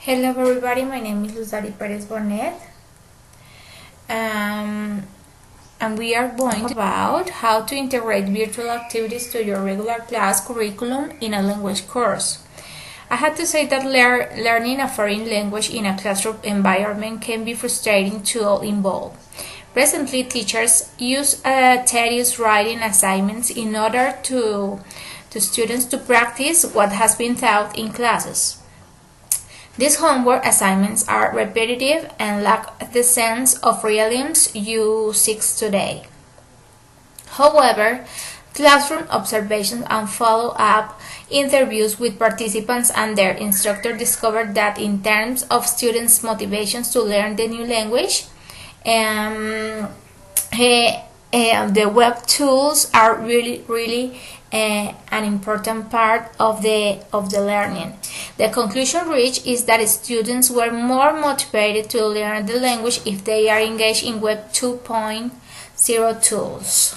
Hello everybody, my name is Luz Dary Pérez Bonet, and we are going to about how to integrate virtual activities to your regular class curriculum in a language course. I had to say that learning a foreign language in a classroom environment can be frustrating to all involved. Presently, teachers use tedious writing assignments in order to students to practice what has been taught in classes. These homework assignments are repetitive and lack the sense of realism you seek today. However, classroom observations and follow-up interviews with participants and their instructor discovered that in terms of students' motivations to learn the new language, the web tools are really an important part of the learning. The conclusion reached is that students were more motivated to learn the language if they are engaged in Web 2.0 tools.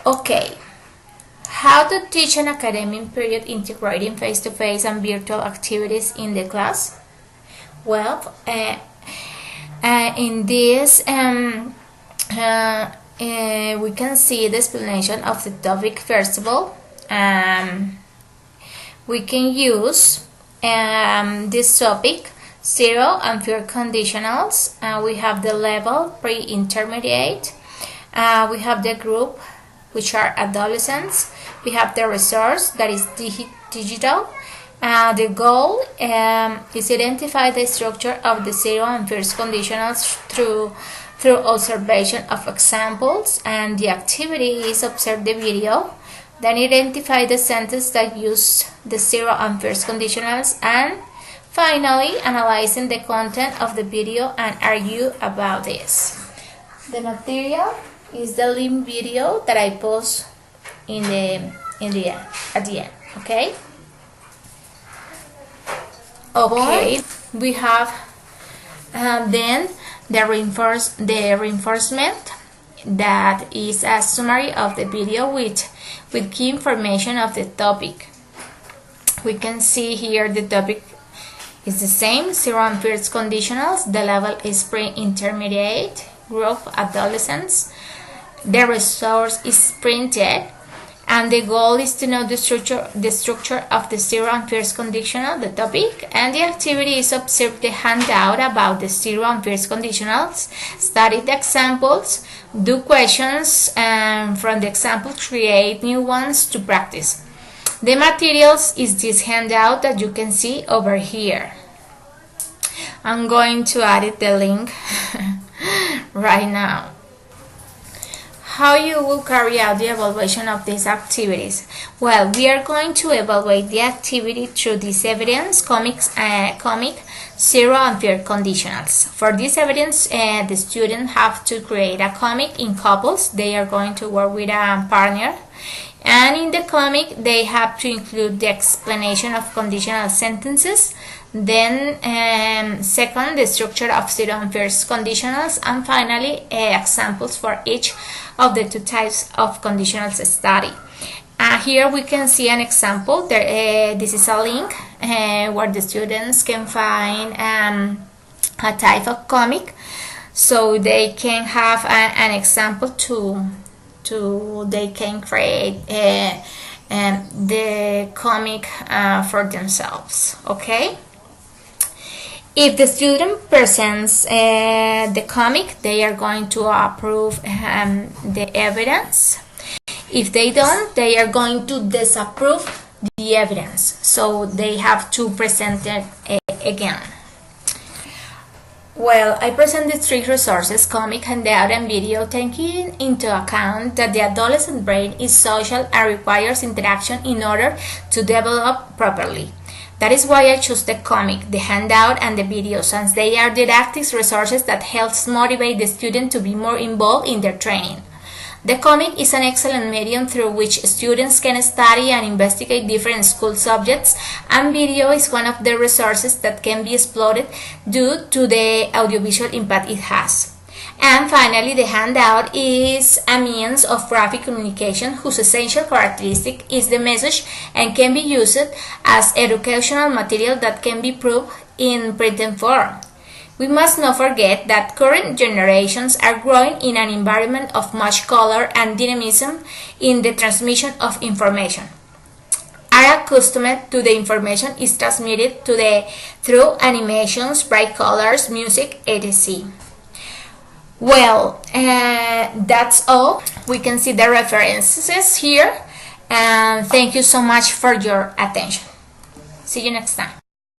Okay, how to teach an academic period integrating face-to-face and virtual activities in the class? Well, in this we can see the explanation of the topic. First of all, we can use this topic, zero and fewer conditionals. We have the level, pre-intermediate. We have the group, which are adolescents. We have the resource, that is digital. The goal is identify the structure of the zero and first conditionals through observation of examples, and the activity is observe the video, then identify the sentence that use the zero and first conditionals, and finally analyzing the content of the video and argue about this. The material is the link video that I post at the end. Okay. Okay, we have then the reinforcement, that is a summary of the video with key information of the topic. We can see here the topic is the same, zero and first conditionals. The level is pre-intermediate, group adolescents. The resource is printed, and the goal is to know the structure of the zero and first conditional, the topic, and the activity is observe the handout about the zero and first conditionals, study the examples, do questions, and from the example create new ones to practice. The materials is this handout that you can see over here. I'm going to add the link right now. How you will carry out the evaluation of these activities? Well, we are going to evaluate the activity through this evidence, comic, zero and fewer conditionals. For this evidence, the students have to create a comic in couples. They are going to work with a partner, and in the comic they have to include the explanation of conditional sentences, then second, the structure of zero and first conditionals, and finally examples for each of the two types of conditionals study. Here we can see an example. This is a link where the students can find a type of comic, so they can have an example they can create the comic for themselves. Okay. If the student presents the comic, they are going to approve the evidence. If they don't, they are going to disapprove the evidence. So they have to present it again. Well, I presented three resources, comic, handout, and video, taking into account that the adolescent brain is social and requires interaction in order to develop properly. That is why I chose the comic, the handout, and the video, since they are didactic resources that helps motivate the student to be more involved in their training. The comic is an excellent medium through which students can study and investigate different school subjects, and video is one of the resources that can be exploited due to the audiovisual impact it has. And finally, the handout is a means of graphic communication whose essential characteristic is the message and can be used as educational material that can be proved in printed form. We must not forget that current generations are growing in an environment of much color and dynamism in the transmission of information. Are accustomed to the information is transmitted through animations, bright colors, music, etc. Well, that's all. We can see the references here, and thank you so much for your attention. See you next time.